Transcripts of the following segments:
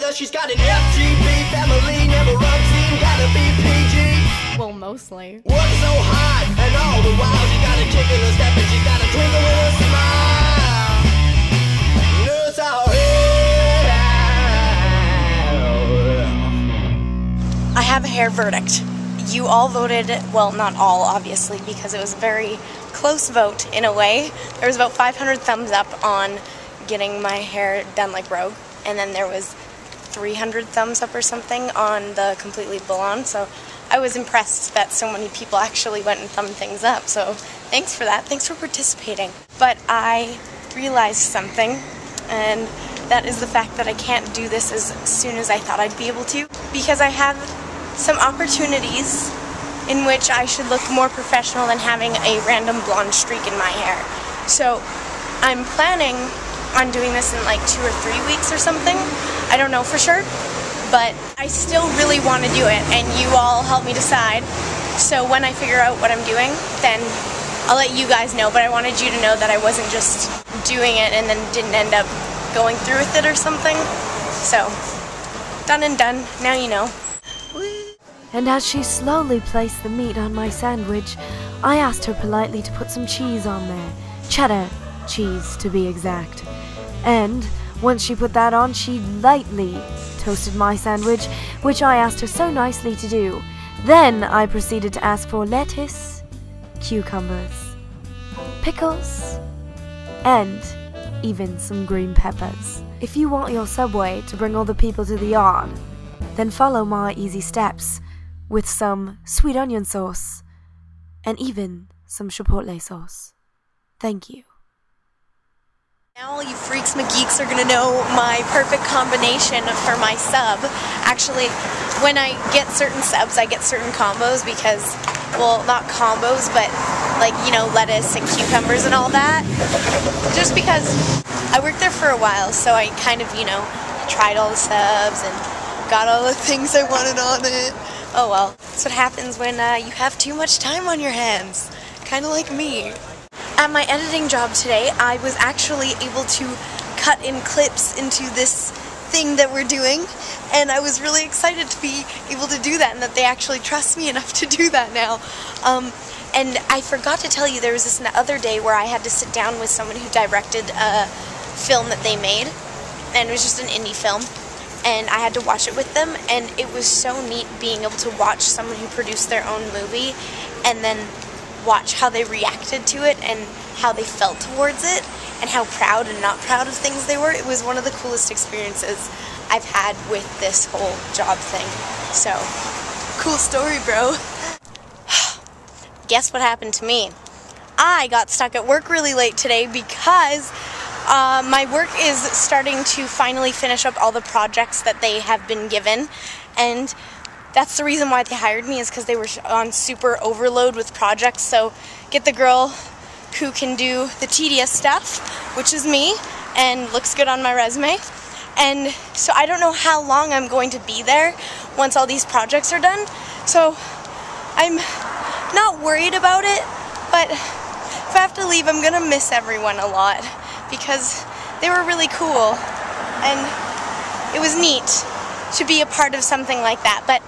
whether she's got an FGB family, never obscene, gotta be PG. Well, mostly. Work so hard, and all the while she got a kick in her step and she's got a twinkle in her smile. I have a hair verdict. You all voted, well, not all, obviously, because it was a very close vote in a way. There was about 500 thumbs up on getting my hair done like Rogue, and then there was 300 thumbs up or something on the completely blonde, so I was impressed that so many people actually went and thumbed things up, so thanks for that. Thanks for participating. But I realized something, and that is the fact that I can't do this as soon as I thought I'd be able to, because I have some opportunities in which I should look more professional than having a random blonde streak in my hair. So I'm planning on doing this in like 2 or 3 weeks or something. I don't know for sure, but I still really want to do it, and you all help me decide. So when I figure out what I'm doing, then I'll let you guys know, but I wanted you to know that I wasn't just doing it and then didn't end up going through with it or something. So, done and done, now you know. And as she slowly placed the meat on my sandwich, I asked her politely to put some cheese on there. Cheddar cheese, to be exact. And once she put that on, she lightly toasted my sandwich, which I asked her so nicely to do. Then I proceeded to ask for lettuce, cucumbers, pickles, and even some green peppers. If you want your Subway to bring all the people to the yard, then follow my easy steps with some sweet onion sauce and even some chipotle sauce. Thank you. Now all you freaks McGeeks are gonna know my perfect combination for my sub. Actually, when I get certain subs, I get certain combos because, well, not combos, but like, you know, lettuce and cucumbers and all that. Just because I worked there for a while, so I kind of, you know, tried all the subs and got all the things I wanted on it. Oh well, that's what happens when you have too much time on your hands. Kind of like me. At my editing job today, I was actually able to cut in clips into this thing that we're doing, and I was really excited to be able to do that and that they actually trust me enough to do that now. And I forgot to tell you, there was this other day where I had to sit down with someone who directed a film that they made, and it was just an indie film, and I had to watch it with them, and it was so neat being able to watch someone who produced their own movie and then watch how they reacted to it and how they felt towards it and how proud and not proud of things they were. It was one of the coolest experiences I've had with this whole job thing. So, cool story, bro. Guess what happened to me? I got stuck at work really late today because my work is starting to finally finish up all the projects that they have been given, and that's the reason why they hired me, is because they were on super overload with projects. So get the girl who can do the tedious stuff, which is me, and looks good on my resume. And so I don't know how long I'm going to be there once all these projects are done. So I'm not worried about it, but if I have to leave, I'm gonna miss everyone a lot because they were really cool and it was neat to be a part of something like that. But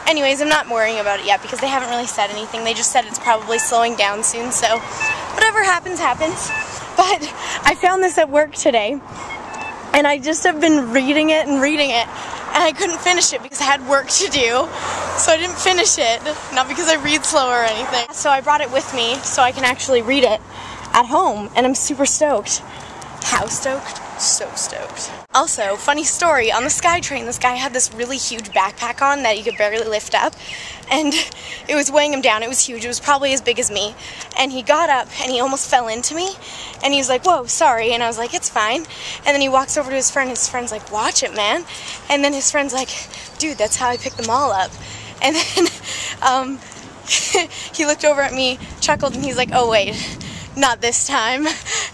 anyways, I'm not worrying about it yet because they haven't really said anything. They just said it's probably slowing down soon, so whatever happens, happens. But I found this at work today, and I just have been reading it, and I couldn't finish it because I had work to do, so I didn't finish it, not because I read slow or anything. So I brought it with me so I can actually read it at home, and I'm super stoked. How stoked? So stoked. Also, funny story, on the SkyTrain, this guy had this really huge backpack on that he could barely lift up, and it was weighing him down. It was huge. It was probably as big as me, and he got up and he almost fell into me, and he was like, whoa, sorry, and I was like, it's fine. And then he walks over to his friend, and his friend's like, watch it, man. And then his friend's like, dude, that's how I picked them all up. And then he looked over at me, chuckled, and he's like, oh wait, not this time.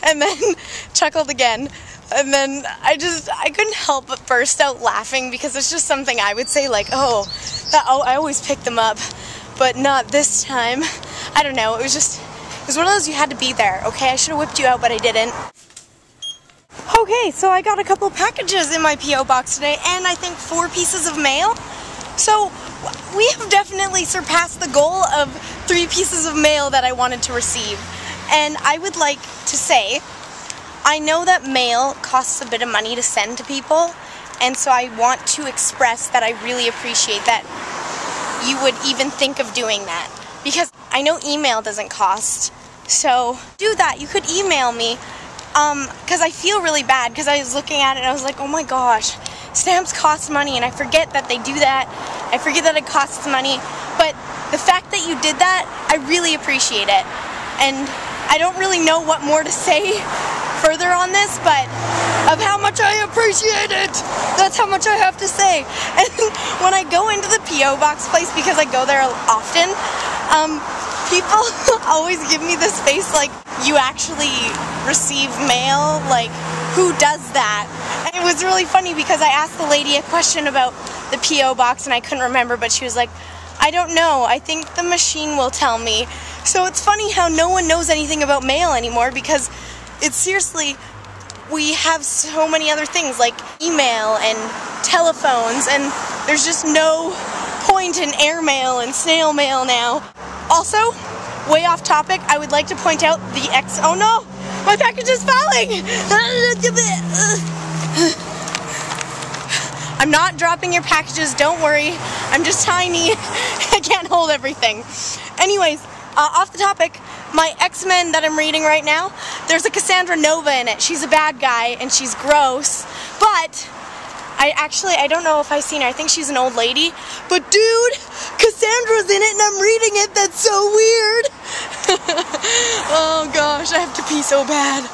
And then chuckled again. And then I couldn't help but burst out laughing because it's just something I would say, like, oh, I always pick them up, but not this time. I don't know, it was one of those, you had to be there, okay? I should have whipped you out, but I didn't. Okay, so I got a couple packages in my P.O. box today, and I think 4 pieces of mail. So we have definitely surpassed the goal of 3 pieces of mail that I wanted to receive. And I would like to say, I know that mail costs a bit of money to send to people, and so I want to express that I really appreciate that you would even think of doing that. Because I know email doesn't cost, so do that. You could email me. Because I feel really bad, because I was looking at it and I was like, oh my gosh, stamps cost money, and I forget that they do that. I forget that it costs money, but the fact that you did that, I really appreciate it. And I don't really know what more to say further on this, but of how much I appreciate it, that's how much I have to say. And when I go into the P.O. box place, because I go there often, people always give me this face like, you actually receive mail? Like, who does that? And it was really funny because I asked the lady a question about the P.O. box and I couldn't remember, but she was like, I don't know, I think the machine will tell me. So it's funny how no one knows anything about mail anymore, because it's seriously, we have so many other things like email and telephones, and there's just no point in airmail and snail mail now. Also, way off topic, I would like to point out the oh no! My package is falling! I'm not dropping your packages, don't worry. I'm just tiny. I can't hold everything. Anyways, off the topic, my X-Men that I'm reading right now, there's a Cassandra Nova in it. She's a bad guy and she's gross, but I don't know if I've seen her. I think she's an old lady. But dude, Cassandra's in it and I'm reading it. That's so weird. Oh gosh, I have to pee so bad.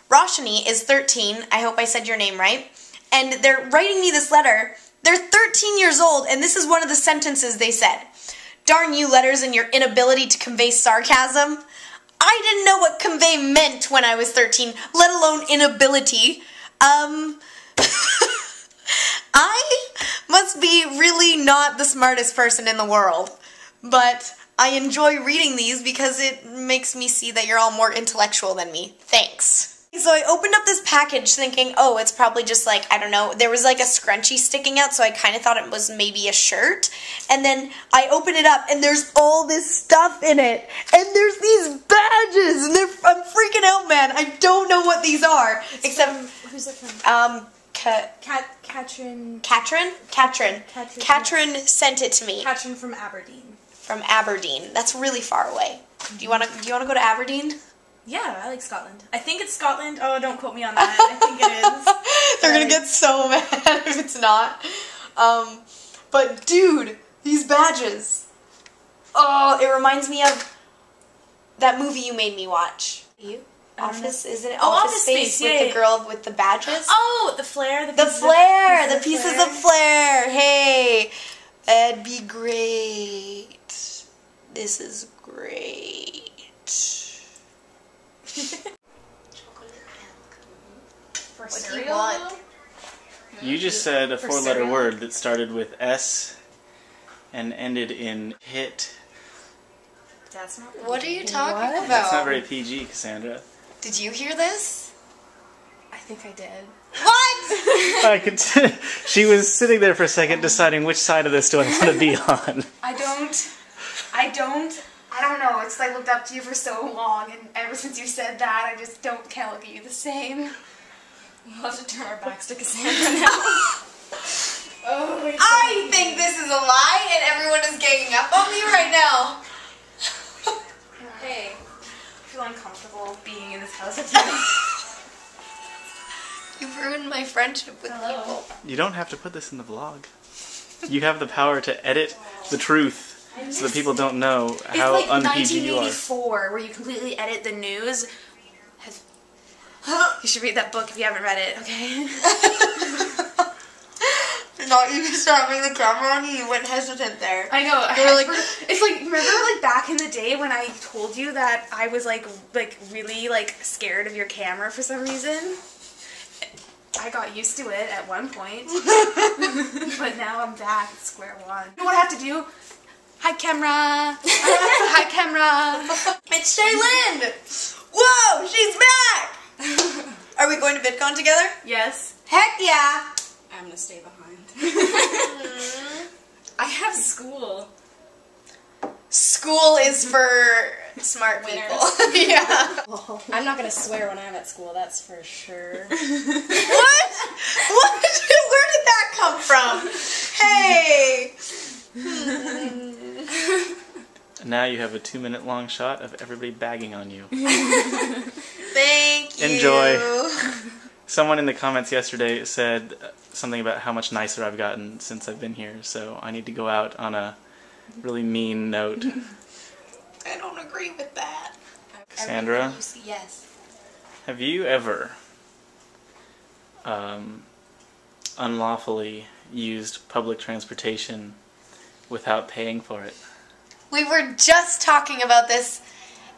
Roshni is 13. I hope I said your name right. And they're writing me this letter. They're 13 years old, and this is one of the sentences they said. Darn you letters and your inability to convey sarcasm. I didn't know what convey meant when I was 13, let alone inability. I must be really not the smartest person in the world, but I enjoy reading these because it makes me see that you're all more intellectual than me. Thanks. So I opened up this package thinking, oh, it's probably just like, I don't know, there was like a scrunchie sticking out, so I kind of thought it was maybe a shirt. And then I open it up and there's all this stuff in it. And there's these badges, and I'm freaking out, man. I don't know what these are. Who's it from? Katrin sent it to me. Katrin from Aberdeen. From Aberdeen. That's really far away. Do you wanna go to Aberdeen? Yeah, I like Scotland. I think it's Scotland. Oh, don't quote me on that. I think it is. They're gonna get so mad if it's not. But dude, these badges. Oh, it reminds me of that movie you made me watch. Office, isn't it? Oh, Office Space with the girl with the badges. Oh, the Flair. The pieces of Flair. Hey, that'd be great. This is great. For what do you want? You just said a 4-letter word that started with S and ended in hit. That's not PG. What are you talking about? That's not very PG, Cassandra. Did you hear this? I think I did. What? I could. She was sitting there for a second deciding which side of this do I want to be on. I don't know. It's like I looked up to you for so long, and ever since you said that, I just can't look at you the same. We'll have to turn our backs to Cassandra now. Oh, I think this is a lie, and everyone is ganging up on me right now. Hey, I feel uncomfortable being in this house with you. You've ruined my friendship with people. You don't have to put this in the vlog. You have the power to edit the truth so that people don't know how it's like un-PG you are. 1984, where you completely edit the news. You should read that book if you haven't read it, okay? Not even stopping the camera on you. You went hesitant there. I know. It's like, remember like back in the day when I told you that I was like really scared of your camera for some reason? I got used to it at one point. But now I'm back at square one. You know what I have to do? Hi, camera. Hi, camera. It's Shaylin. Whoa, she's back. Are we going to VidCon together? Yes. Heck yeah! I'm gonna stay behind. I have school. School is for smart Winners. people. Yeah. I'm not gonna swear when I'm at school, that's for sure. What? What? Where did that come from? Hey! Now you have a 2-minute long shot of everybody bagging on you. Thank you. Enjoy. Someone in the comments yesterday said something about how much nicer I've gotten since I've been here, so I need to go out on a really mean note. I don't agree with that. Cassandra, Yes. have you ever unlawfully used public transportation without paying for it? We were just talking about this,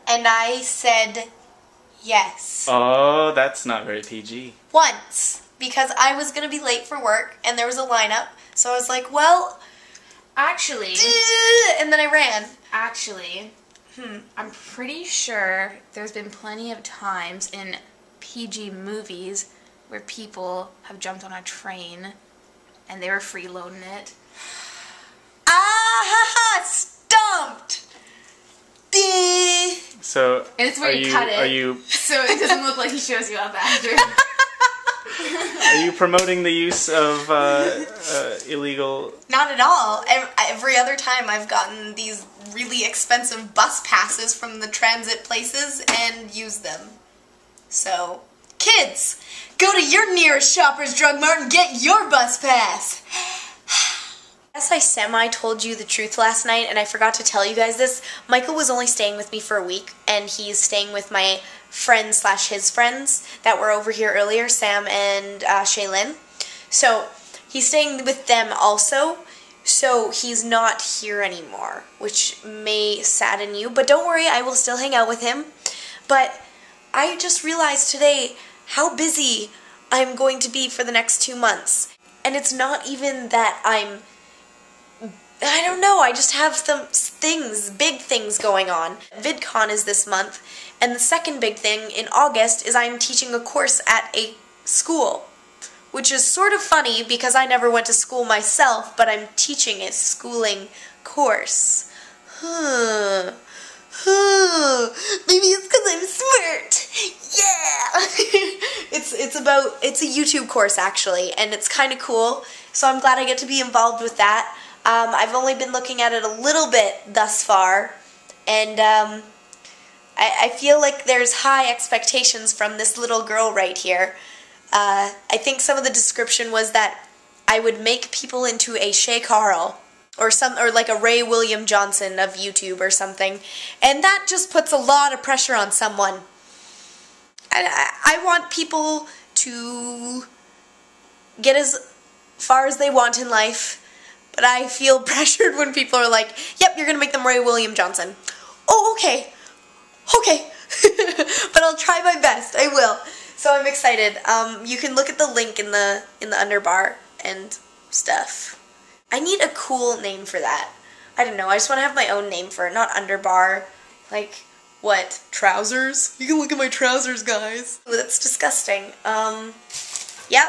and I said yes. Oh, that's not very PG. Once. Because I was going to be late for work, and there was a lineup, so I was like, well, Actually, and then I ran. I'm pretty sure there's been plenty of times in PG movies where people have jumped on a train and they were freeloading it. Ah, ha, ha, stumped! So, And it's where you cut it. Are you So it doesn't look like he shows you up after. Are you promoting the use of illegal... Not at all. Every other time I've gotten these really expensive bus passes from the transit places and used them. So, kids, go to your nearest Shoppers Drug Mart and get your bus pass. As I semi-told you the truth last night, and I forgot to tell you guys this, Michael was only staying with me for a week, and he's staying with my friends / his friends that were over here earlier, Sam and Shaylin. So, he's staying with them also, so he's not here anymore, which may sadden you, but don't worry, I will still hang out with him. But I just realized today how busy I'm going to be for the next 2 months. And it's not even that I don't know, I just have some things, big things going on. VidCon is this month, and the second big thing in August is I'm teaching a course at a school, which is sort of funny because I never went to school myself, but I'm teaching a schooling course. Maybe it's because I'm smart. Yeah! It's a YouTube course actually, and it's kind of cool, so I'm glad I get to be involved with that. I've only been looking at it a little bit thus far, and I feel like there's high expectations from this little girl right here. I think some of the description was that I would make people into a Shay Carl, or like a Ray William Johnson of YouTube or something, and that just puts a lot of pressure on someone. I want people to get as far as they want in life. But I feel pressured when people are like, yep, you're going to make them Ray William Johnson. Oh, okay. Okay. But I'll try my best. I will. So I'm excited. You can look at the link in the underbar and stuff. I need a cool name for that. I don't know. I just want to have my own name for it, not underbar. Like, what? Trousers? You can look at my trousers, guys. Oh, that's disgusting. Yep.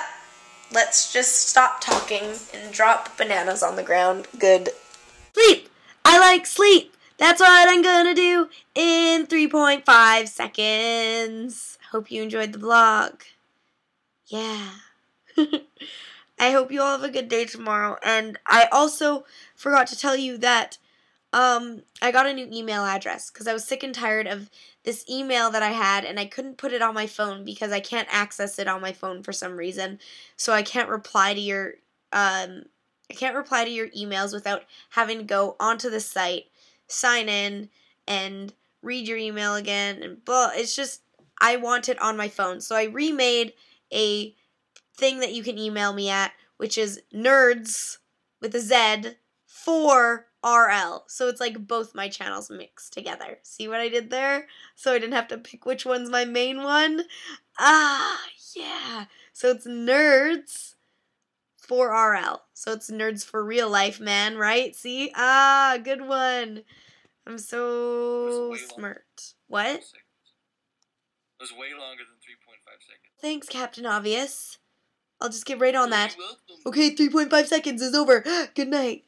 Let's just stop talking and drop bananas on the ground. Good. Sleep! I like sleep! That's what I'm gonna do in 3.5 seconds. Hope you enjoyed the vlog. Yeah. I hope you all have a good day tomorrow. And I also forgot to tell you that I got a new email address because I was sick and tired of this email that I had, and I couldn't put it on my phone because I can't access it on my phone for some reason. So I can't reply to your emails without having to go onto the site, sign in, and read your email again, and blah. It's just, I want it on my phone. So I remade a thing that you can email me at, which is nerds with a Z for RL. So it's like both my channels mixed together. See what I did there? So I didn't have to pick which one's my main one. Ah, yeah. So it's nerds for RL. So it's nerds for real life, man, right? See? Ah, good one. I'm so smart. What? It was way longer than 3.5 seconds. Thanks, Captain Obvious. I'll just get right on that. You're welcome. Okay, 3.5 seconds is over. Good night.